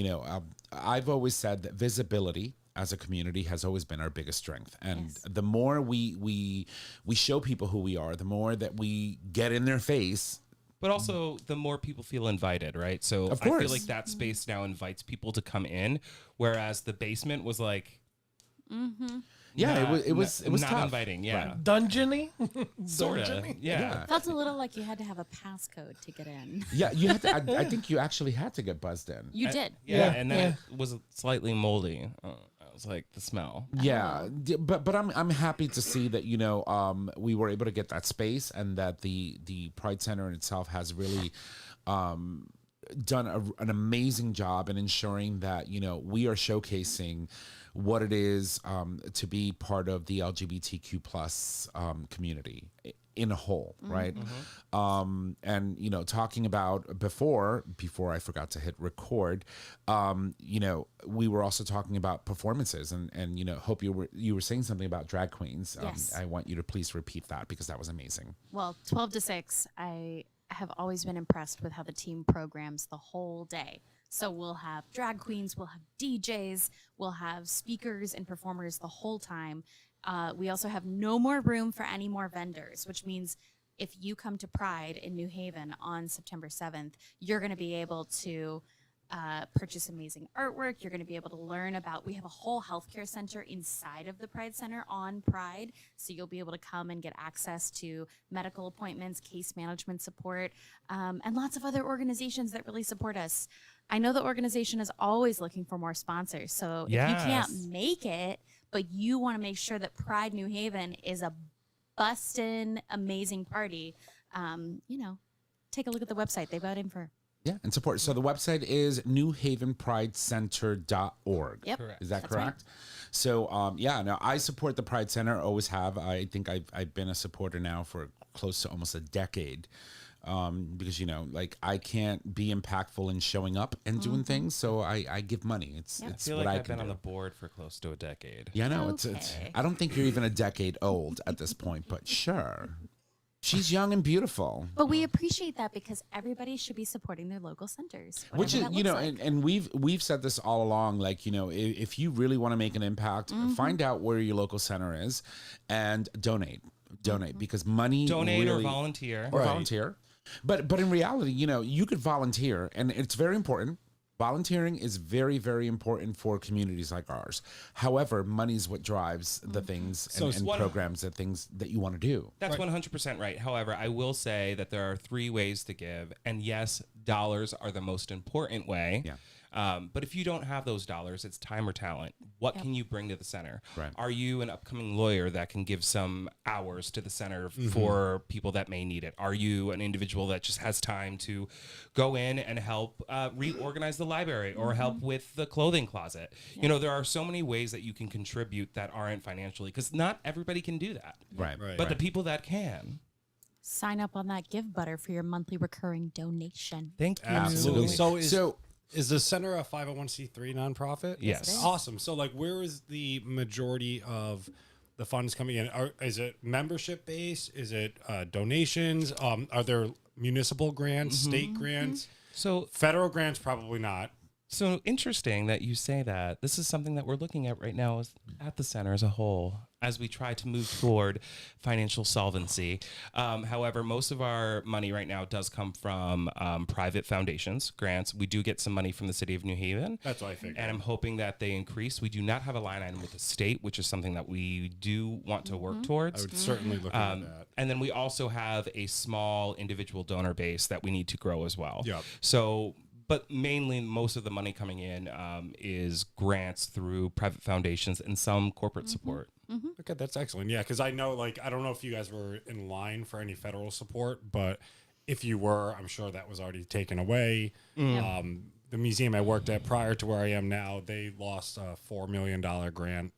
I've always said that visibility as a community has always been our biggest strength. And Yes. the more we show people who we are, the more that we get in their face. But also, the more people feel invited, right? So Of I feel course. like that space now invites people to come in, whereas the basement was like, Yeah, not- it was not tough. inviting. Yeah, Dungeony? sort of. Dungeony? Yeah. Felt a little like you had to have a passcode to get in. Yeah, you had to, I think you actually had to get buzzed in. You did. Yeah, Yeah, and then it was slightly moldy. I was like, the smell. Yeah, but I'm happy to see that we were able to get that space and that the Pride Center in itself has really done an amazing job in ensuring that we are showcasing what it is to be part of the LGBTQ plus community in a whole, right? And talking about before I forgot to hit record, we were also talking about performances and hope you were saying something about drag queens. Yes. I want you to please repeat that because that was amazing. Well, 12 to 6, I have always been impressed with how the team programs the whole day. So we'll have drag queens, we'll have DJs, we'll have speakers and performers the whole time. We also have no more room for any more vendors, which means if you come to Pride in New Haven on September 7th, you're going to be able to purchase amazing artwork. You're going to be able to learn about, we have a whole healthcare center inside of the Pride Center on Pride. So you'll be able to come and get access to medical appointments, case management support, and lots of other organizations that really support us. I know the organization is always looking for more sponsors. So if you can't Yes. make it, but you want to make sure that Pride New Haven is a bustin' amazing party, take a look at the website. They've got info. Yeah, and support. So the website is newhavenpridecenter.org. Yep. Correct. Is that That's right. correct? So, no, I support the Pride Center, always have. I think I've been a supporter now for close to almost a decade. Because, I can't be impactful in showing up and doing things. So I give money. It's I feel what like I I've can been on do. the board for close to a decade. Yeah, no, it's Okay. I don't think you're even a decade old at this point, but sure. She's young and beautiful. But we appreciate that because everybody should be supporting their local centers. Which is, whatever that looks like. and we've said this all along, like, if you really want to make an impact, find out where your local center is and donate because money Donate really, or volunteer. or volunteer. But in reality, you could volunteer, and it's very important. Volunteering is very, very important for communities like ours. However, money is what drives the things and one- programs, the things that you want to do. That's 100% right. However, I will say that there are 3 ways to give. And yes, dollars are the most important way. Yeah. But if you don't have those dollars, it's time or talent. What can you bring to the center? Right. Are you an upcoming lawyer that can give some hours to the center for people that may need it? Are you an individual that just has time to go in and help reorganize the library or help with the clothing closet? There are so many ways that you can contribute that aren't financially, because not everybody can do that. Right. But the people that can. Sign up on that Give Butter for your monthly recurring donation. Thank you. Absolutely. So Is the center a 501c3 nonprofit? Yes. it is. Awesome. So, where is the majority of the funds coming in? Is it membership based? Is it donations? Are there municipal grants, state grants? So Federal grants, probably not. So interesting that you say that. This is something that we're looking at right now at the center as a whole as we try to move toward financial solvency. However, most of our money right now does come from private foundations, grants. We do get some money from the city of New Haven. That's what I figured. And I'm hoping that they increase. We do not have a line item with the state, which is something that we do want to work towards. I would certainly look into that. And then we also have a small individual donor base that we need to grow as well. Yep. So, but mainly most of the money coming in is grants through private foundations and some corporate support. Okay, that's excellent. Yeah, because I know, like, I don't know if you guys were in line for any federal support, but if you were, I'm sure that was already taken away. The museum I worked at prior to where I am now, they lost a $4 million grant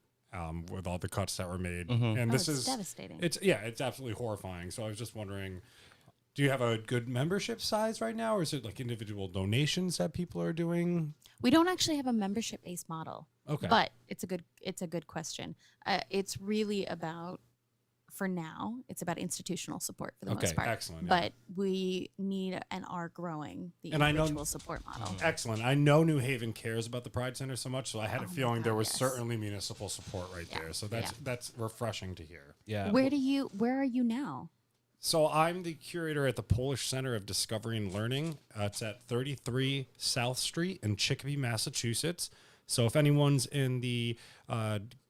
with all the cuts that were made. And this it's is devastating. It's absolutely horrifying. So I was just wondering, do you have a good membership size right now, or is it like individual donations that people are doing? We don't actually have a membership-based model. Okay. But it's a good question. It's really about, for now, it's about institutional support for the most part. Excellent. Yeah. But we need and are growing the And I know- individual support model. Excellent. I know New Haven cares about the Pride Center so much, so I had a my feeling there God, was yes. certainly municipal support right Yeah. there. So that's refreshing to hear. Yeah. Where are you now? So I'm the curator at the Polish Center of Discovery and Learning. It's at 33 South Street in Chicopee, Massachusetts. So if anyone's in the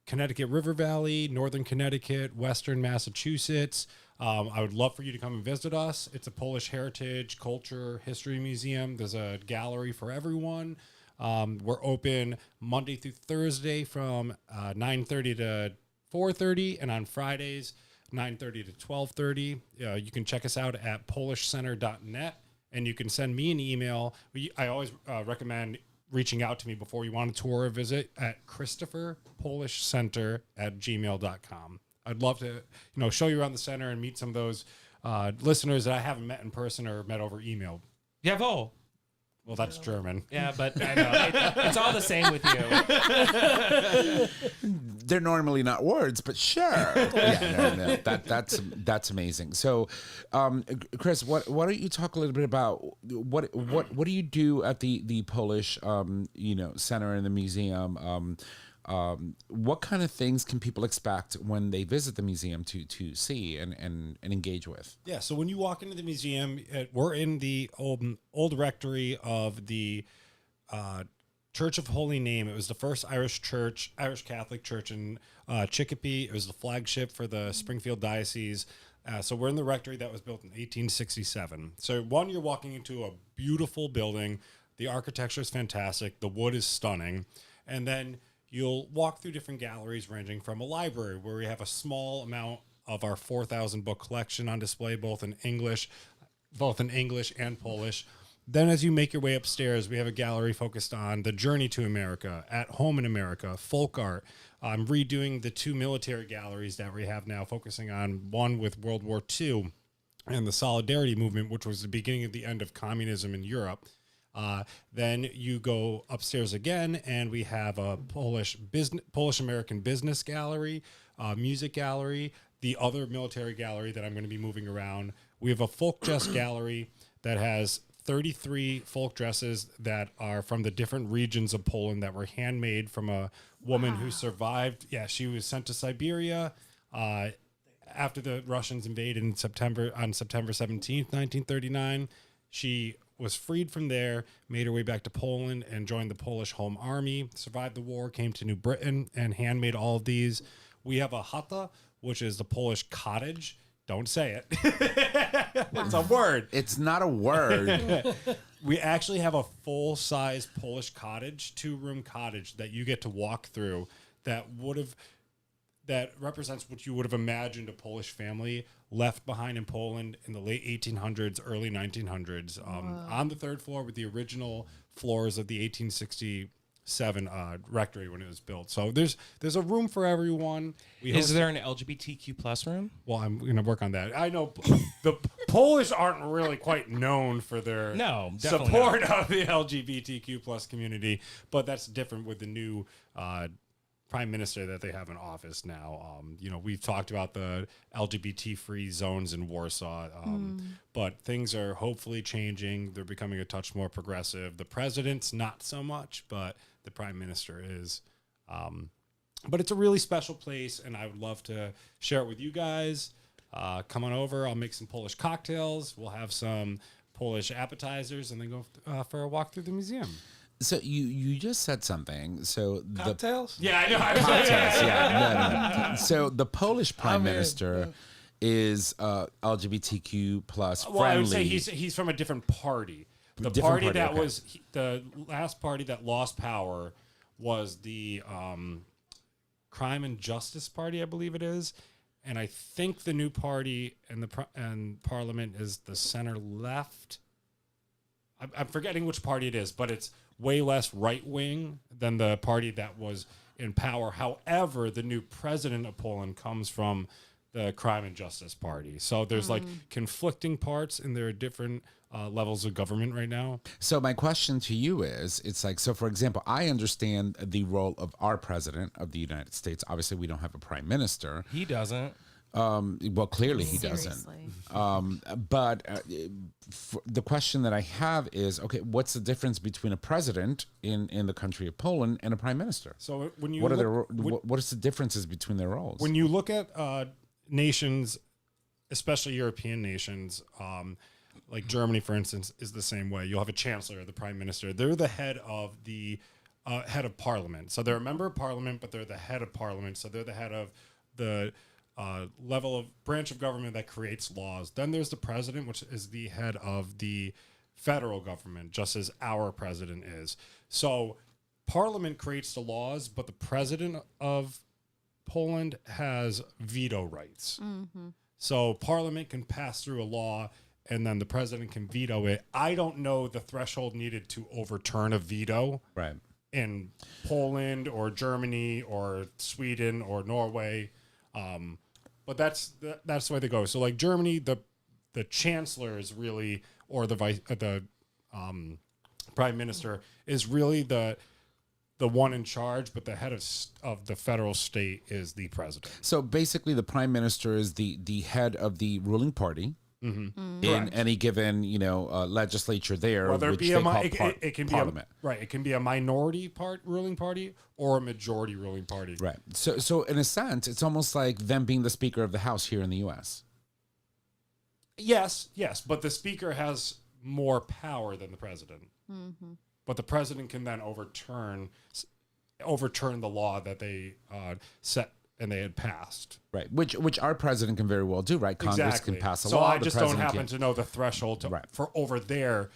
Connecticut River Valley, Northern Connecticut, Western Massachusetts, I would love for you to come and visit us. It's a Polish heritage, culture, history museum. There's a gallery for everyone. We're open Monday through Thursday from 9:30 to 4:30, and on Fridays 9:30 to 12:30. You can check us out at polishcenter.net, and you can send me an email. I always recommend reaching out to me before you want a tour or visit at christopherpolishcenter@gmail.com. I'd love to, show you around the center and meet some of those listeners that I haven't met in person or met over email. Jawohl. Well, that's German. Yeah, but I know. It's all the same with you. They're normally not words, but sure. No. That's amazing. So, Chris, why don't you talk a little bit about what do you do at the Polish center in the museum? What kind of things can people expect when they visit the museum to see and engage with? Yeah, so when you walk into the museum, we're in the old rectory of the Church of Holy Name. It was the first Irish Catholic church in Chicopee. It was the flagship for the Springfield Diocese. So we're in the rectory that was built in 1867. So you're walking into a beautiful building. The architecture is fantastic. The wood is stunning. And then you'll walk through different galleries ranging from a library where we have a small amount of our 4,000 book collection on display, both in English and Polish. Then as you make your way upstairs, we have a gallery focused on the journey to America, at home in America, folk art. I'm redoing the 2 military galleries that we have now, focusing on one with World War II and the Solidarity Movement, which was the beginning of the end of communism in Europe. Then you go upstairs again, and we have a Polish American business gallery, music gallery, the other military gallery that I'm going to be moving around. We have a folk dress gallery that has 33 folk dresses that are from the different regions of Poland that were handmade from a woman who survived. Yeah, she was sent to Siberia after the Russians invaded on September 17th, 1939. She was freed from there, made her way back to Poland, and joined the Polish Home Army, survived the war, came to New Britain, and handmade all of these. We have a chata, which is the Polish cottage. Don't say it. It's a word. It's not a word. We actually have a full-size Polish cottage, 2-room cottage that you get to walk through that represents what you would have imagined a Polish family left behind in Poland in the late 1800s, early 1900s, on the 3rd floor with the original floors of the 1867 rectory when it was built. So there's a room for everyone. Is there an LGBTQ plus room? Well, I'm going to work on that. I know the Polish aren't really quite known for their support of the LGBTQ plus community, but that's different with the new prime minister that they have in office now. We've talked about the LGBT-free zones in Warsaw, but things are hopefully changing. They're becoming a touch more progressive. The president's not so much, but the prime minister is. But it's a really special place, and I would love to share it with you guys. Come on over. I'll make some Polish cocktails. We'll have some Polish appetizers, and then go for a walk through the museum. So you just said something. So Cocktails? Yeah, I know. cocktails, yeah. No. So the Polish prime minister is LGBTQ plus friendly. Well, I would say he's from a different party. The the last party that lost power was the Crime and Justice Party, I believe it is. And I think the new party and Parliament is the center left. I'm forgetting which party it is, but it's way less right wing than the party that was in power. However, the new president of Poland comes from the Crime and Justice Party. So there's like conflicting parts, and there are different levels of government right now. So my question to you is, it's like, so for example, I understand the role of our president of the United States. Obviously, we don't have a prime minister. He doesn't. Well, clearly he doesn't. Seriously. But the question that I have is, okay, what's the difference between a president in the country of Poland and a prime minister? So when you What is the differences between their roles? when you look at nations, especially European nations, like Germany, for instance, is the same way. You'll have a chancellor, the prime minister. They're the head of the head of parliament. So they're a member of parliament, but they're the head of parliament. So they're the head of the level of branch of government that creates laws. Then there's the president, which is the head of the federal government, just as our president is. So parliament creates the laws, but the president of Poland has veto rights. So parliament can pass through a law, and then the president can veto it. I don't know the threshold needed to overturn a veto Right. in Poland or Germany or Sweden or Norway. But that's the way they go. So like Germany, the chancellor is really, or the prime minister is really the one in charge, but the head of the federal state is the president. So basically, the prime minister is the head of the ruling party in Correct. any given legislature there, Whether it which be they call it can parliament. It can be a minority ruling party or a majority ruling party. Right. So in a sense, it's almost like them being the Speaker of the House here in the U.S. Yes, but the speaker has more power than the president. But the president can then overturn the law that they set and they had passed. Right. Which our president can very well do. Right. Congress can pass a so law. I the just don't president happen to know the threshold for over there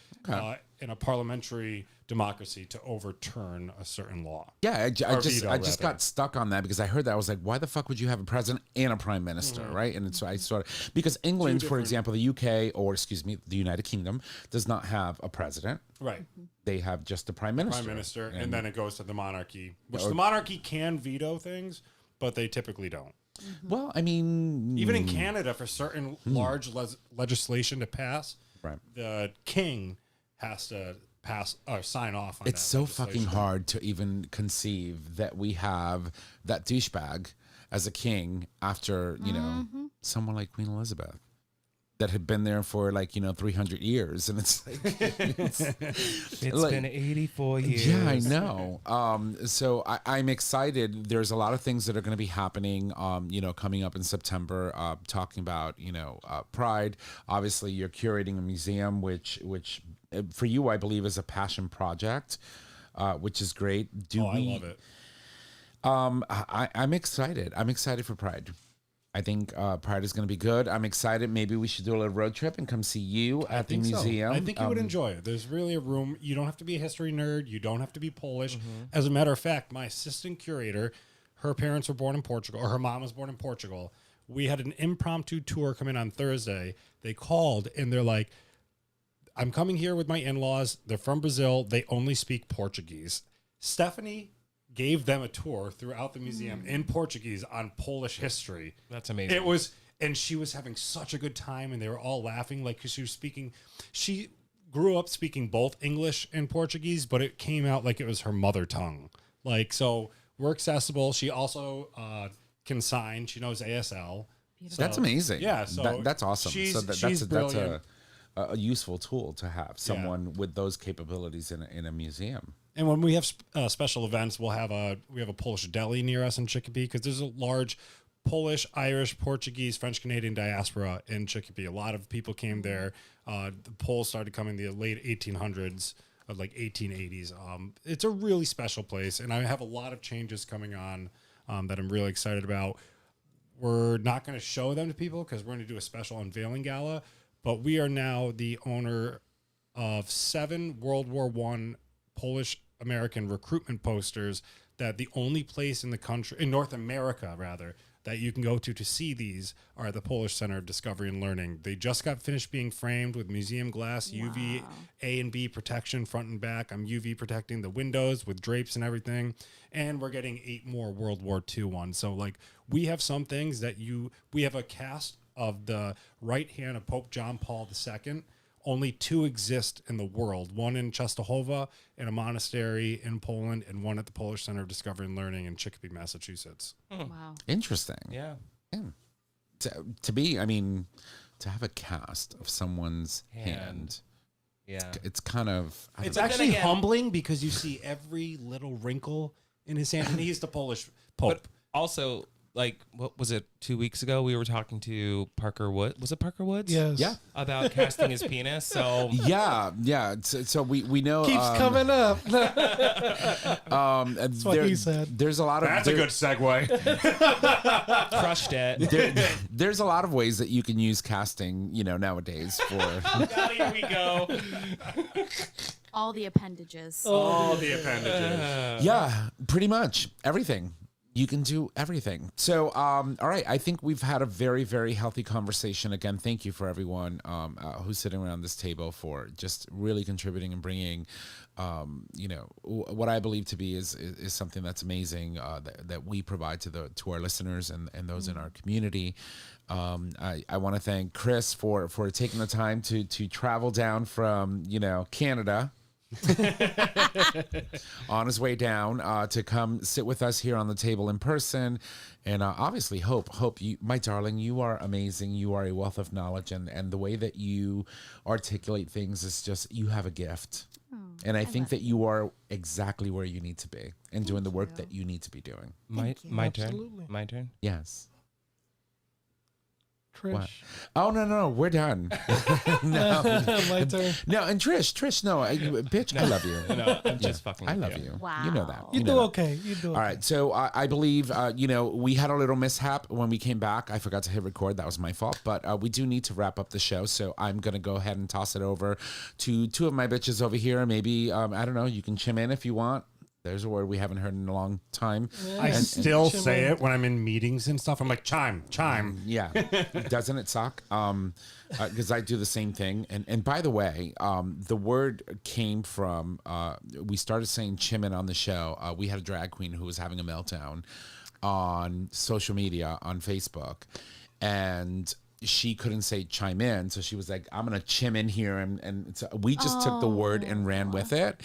in a parliamentary democracy to overturn a certain law. Yeah, I just veto, got stuck on that because I heard that. I was like, why the fuck would you have a president and a prime minister, right? And so I sort of, because England, for example, the UK, or excuse me, the United Kingdom, does not have a president. Right. They have just a prime minister. And then it goes to the monarchy, which the monarchy can veto things, but they typically don't. Well, I mean, Even in Canada, for certain large legislation to pass, right. the king has to pass or sign off on It's that so legislation. fucking hard to even conceive that we have that douchebag as a king after, someone like Queen Elizabeth that had been there for 300 years. And it's like, It's like, been 84 years. yeah, I know. So I'm excited. There's a lot of things that are going to be happening, coming up in September, talking about, Pride. Obviously, you're curating a museum, which for you, I believe, is a passion project, which is great. I love it. I'm excited. I'm excited for Pride. I think Pride is going to be good. I'm excited. Maybe we should do a little road trip and come see you at the museum. I think you would enjoy it. There's really a room. You don't have to be a history nerd. You don't have to be Polish. As a matter of fact, my assistant curator, her parents were born in Portugal, or her mom was born in Portugal. We had an impromptu tour come in on Thursday. They called and they're like, I'm coming here with my in-laws. They're from Brazil. They only speak Portuguese. Stephanie gave them a tour throughout the museum in Portuguese on Polish history. That's amazing. It was, and she was having such a good time, and they were all laughing, like, because she grew up speaking both English and Portuguese, but it came out like it was her mother tongue. Like, so we're accessible. She also can sign. She knows ASL. That's amazing. Yeah, so that's awesome. she's- So that's she's brilliant. a useful tool to have someone with those capabilities in a museum. And when we have special events, we have a Polish deli near us in Chicopee because there's a large Polish, Irish, Portuguese, French Canadian diaspora in Chicopee. A lot of people came there. The Poles started coming in the late 1800s, like 1880s. It's a really special place, and I have a lot of changes coming on that I'm really excited about. We're not going to show them to people because we're going to do a special unveiling gala, but we are now the owner of 7 World War I Polish American recruitment posters. That the only place in the country, in North America rather, that you can go to see these are the Polish Center of Discovery and Learning. They just got finished being framed with museum glass, UV A and B protection front and back. I'm UV protecting the windows with drapes and everything. And we're getting 8 more World War II ones. So like we have some things that we have a cast of the right hand of Pope John Paul II. Only 2 exist in the world, one in Częstochowa in a monastery in Poland and one at the Polish Center of Discovery and Learning in Chicopee, Massachusetts. Wow. Interesting. Yeah. To have a cast of someone's hand. Yeah. It's kind of It's then actually again- humbling because you see every little wrinkle in his hand, and he's the Polish Pope. But also, like, what was it? 2 weeks ago, we were talking to Parker Wood. Was it Parker Woods? Yes. yeah. About casting his penis. So Yeah. So we know Keeps coming up. That's what he said. There's a lot of segue. crushed it. there's a lot of ways that you can use casting, nowadays for Now here we go. All the appendages. All the appendages. yeah, pretty much everything. You can do everything. So, all right. I think we've had a very, very healthy conversation. Again, thank you for everyone who's sitting around this table for just really contributing and bringing, what I believe to be is something that's amazing that we provide to our listeners and those in our community. I want to thank Chris for taking the time to travel down from Canada. On his way down to come sit with us here on the table in person, and obviously hope you, my darling, you are amazing. You are a wealth of knowledge, and the way that you articulate things is just, you have a gift. And I think that you are exactly where you need to be and doing the work that you need to be doing. My turn. Absolutely. My turn. Yes. Trish. What? Oh no, we're done. My turn. No, and Trish, no, bitch, I love you. No, I'm just fucking. I with love you. Wow. You know that. You know do that. okay. You do okay. All right, so I believe, we had a little mishap when we came back. I forgot to hit record. That was my fault. But we do need to wrap up the show. So I'm going to go ahead and toss it over to 2 of my bitches over here. Maybe, I don't know, you can chime in if you want. There's a word we haven't heard in a long time. I still say it when I'm in meetings and stuff. I'm like, chime. Yeah. Doesn't it suck? Because I do the same thing. And by the way, the word came from, we started saying chimin on the show. We had a drag queen who was having a meltdown on social media, on Facebook. And she couldn't say chime in. So she was like, I'm going to chim in here. And so we just took the word and ran with it.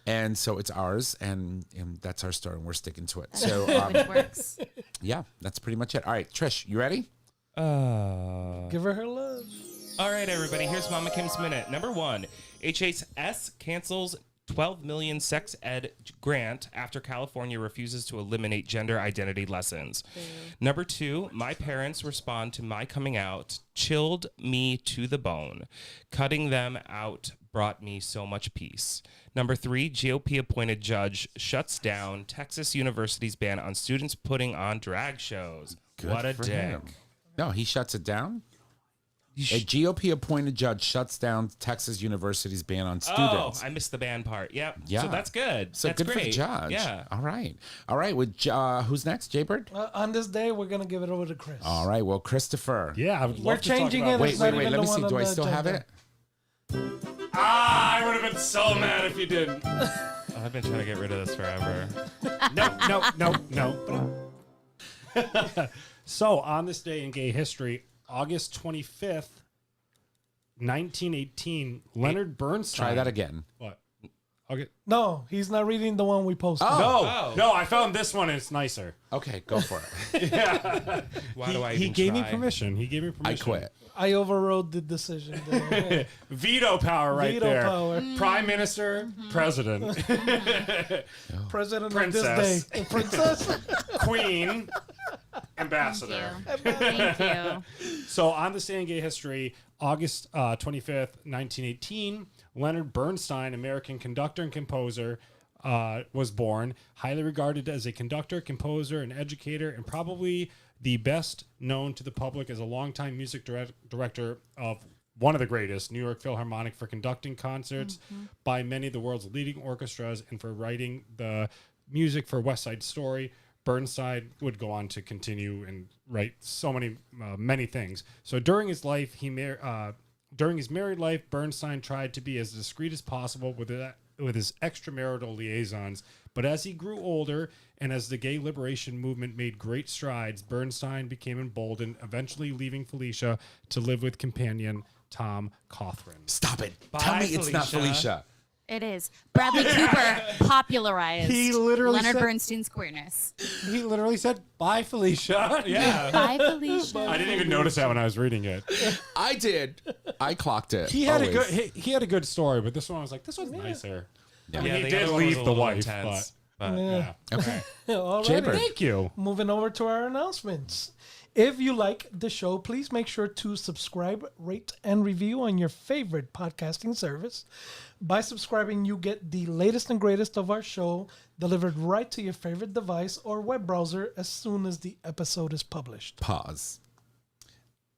And so it's ours. And that's our story. And we're sticking to it. So Which works. yeah, that's pretty much it. All right, Trish, you ready? Give her love. All right, everybody. Here's Mama Kim's Minute. Number 1, HHS cancels 12 million sex ed grant after California refuses to eliminate gender identity lessons. Number 2, my parents respond to my coming out, chilled me to the bone. Cutting them out brought me so much peace. Number 3, GOP appointed judge shuts down Texas University's ban on students putting on drag shows. What a for dick. him. No, he shuts it down. A GOP appointed judge shuts down Texas University's ban on students. Oh, I missed the ban part. Yep. Yeah. So that's good. So that's good great. for the judge. Yeah. All right. With who's next? Jaybird. On this day, we're gonna give it over to Chris. All right. Well, Christopher. Yeah, I would love We're to talk changing about it. this. It's Wait. not even Let me the see. one Do on I the still have agenda. it? I would have been so mad if you didn't. I've been trying to get rid of this forever. No. So, on this day in gay history, August 25th, 1918, Leonard Bernstein. Try that again. What? Okay. No, he's not reading the one we posted. No, I found this one and it's nicer. Okay, go for it. Why do I He even gave me try? permission. He gave me I permission. quit. I overrode the decision. there. Veto power right Veto there. power. Prime Minister, President, President Princess. of this day. Princess. Queen, Thank Ambassador. you. Thank you. So on the Stay in Gay history, August 25th, 1918, Leonard Bernstein, American conductor and composer, was born. Highly regarded as a conductor, composer, and educator, and probably the best known to the public as a longtime music director of one of the greatest, New York Philharmonic, for conducting concerts by many of the world's leading orchestras and for writing the music for West Side Story. Bernstein would go on to continue and write so many things. So during his life, during his married life, Bernstein tried to be as discreet as possible with his extramarital liaisons. But as he grew older and as the gay liberation movement made great strides, Bernstein became emboldened, eventually leaving Felicia to live with companion Tom Cawthron. Stop it. Bye, Tell me it's not Felicia. Felicia. It is. Bradley Cooper popularized He literally Leonard said- Bernstein's queerness. He literally said, "Bye, Felicia." Yeah. Bye, Felicia. I didn't even notice that when I was reading it. I did. I clocked it. He had Always. a good. He had a good story, but this one I was like, this one's nicer. Yeah. I mean, Yeah, he the did other one was leave a the little wife, intense, but yeah. Okay. All Jaybird. right. Thank you. Moving over to our announcements. If you like the show, please make sure to subscribe, rate, and review on your favorite podcasting service. By subscribing, you get the latest and greatest of our show delivered right to your favorite device or web browser as soon as the episode is published. Pause.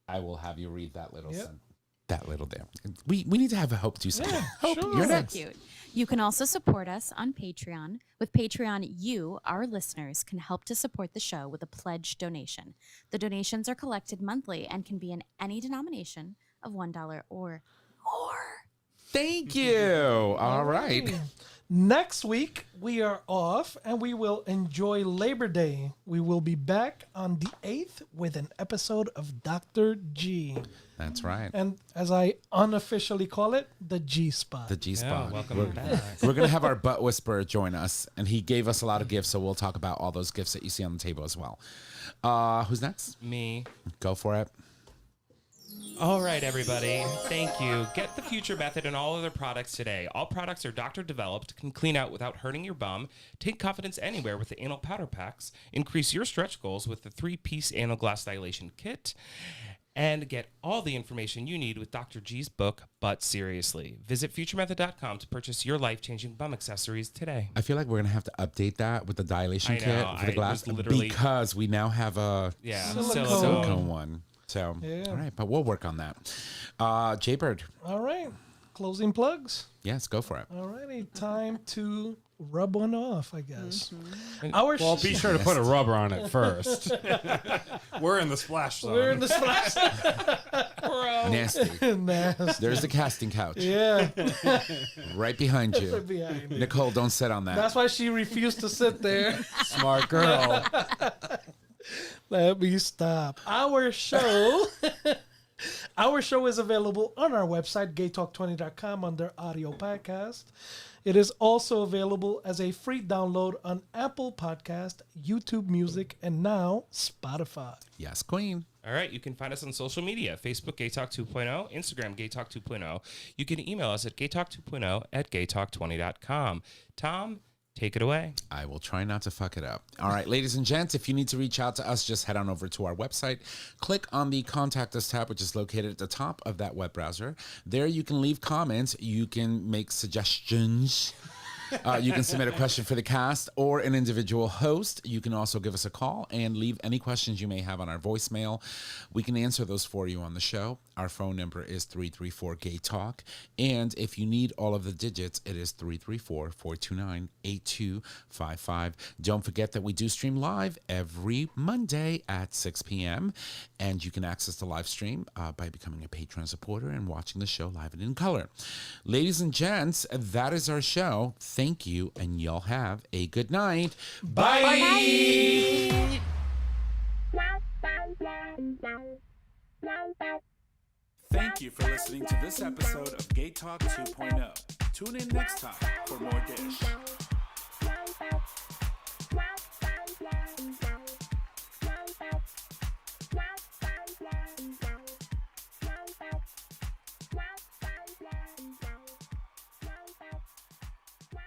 I will have you read that little Yep. sentence. That little there. We need to have a Hope do something. Hope, sure. you're So next. cute. You can also support us on Patreon. With Patreon, you, our listeners, can help to support the show with a pledge donation. The donations are collected monthly and can be in any denomination of $1 or more. Thank you. All right. Next week, we are off and we will enjoy Labor Day. We will be back on the 8th with an episode of Dr. G. That's right. And as I unofficially call it, the G Spot. The G spot. welcome back. We're gonna have our butt whisperer join us, and he gave us a lot of gifts, so we'll talk about all those gifts that you see on the table as well. Who's next? Me. Go for it. All right, everybody. Thank you. Get the Future Method and all other products today. All products are doctor developed, can clean out without hurting your bum, take confidence anywhere with the anal powder packs, increase your stretch goals with the 3-piece anal glass dilation kit, and get all the information you need with Dr. G's book, But Seriously. Visit futuremethod.com to purchase your life-changing bum accessories today. I feel like we're gonna have to update that with the dilation I know, kit for the I glass was literally- because we now have a Yeah, Silicone. silicone one. So, Yeah. all right, but we'll work on that. Jaybird, All right. Closing plugs. yes, go for it. All righty. Time to rub one off, I guess. Our Well, be sure to put a rubber on it first. We're in the splash zone. We're in the splash. Nasty. Nasty. There's the casting couch Yeah. right behind you. Behind it. Nicole, don't sit on that. That's why she refused to sit there. Smart girl. Let me stop. Our show is available on our website, gaytalk20.com, under audio podcast. It is also available as a free download on Apple Podcast, YouTube Music, and now Spotify. Yes, Queen. All right, you can find us on social media, Facebook GayTalk 2.0, Instagram GayTalk 2.0. You can email us at gaytalk2.0@gaytalk20.com. Tom, take it away. I will try not to fuck it up. All right, ladies and gents, if you need to reach out to us, just head on over to our website. Click on the Contact Us tab, which is located at the top of that web browser. There you can leave comments. You can make suggestions. You can submit a question for the cast or an individual host. You can also give us a call and leave any questions you may have on our voicemail. We can answer those for you on the show. Our phone number is 334-GAY-TALK. And if you need all of the digits, it is 334-429-8255. Don't forget that we do stream live every Monday at 6 p.m. And you can access the live stream by becoming a Patreon supporter and watching the show live and in color. Ladies and gents, that is our show. Thank you, and y'all have a good night. Bye. Thank you for listening to this episode of Gay Talk 2.0. Tune in next time for more Dish.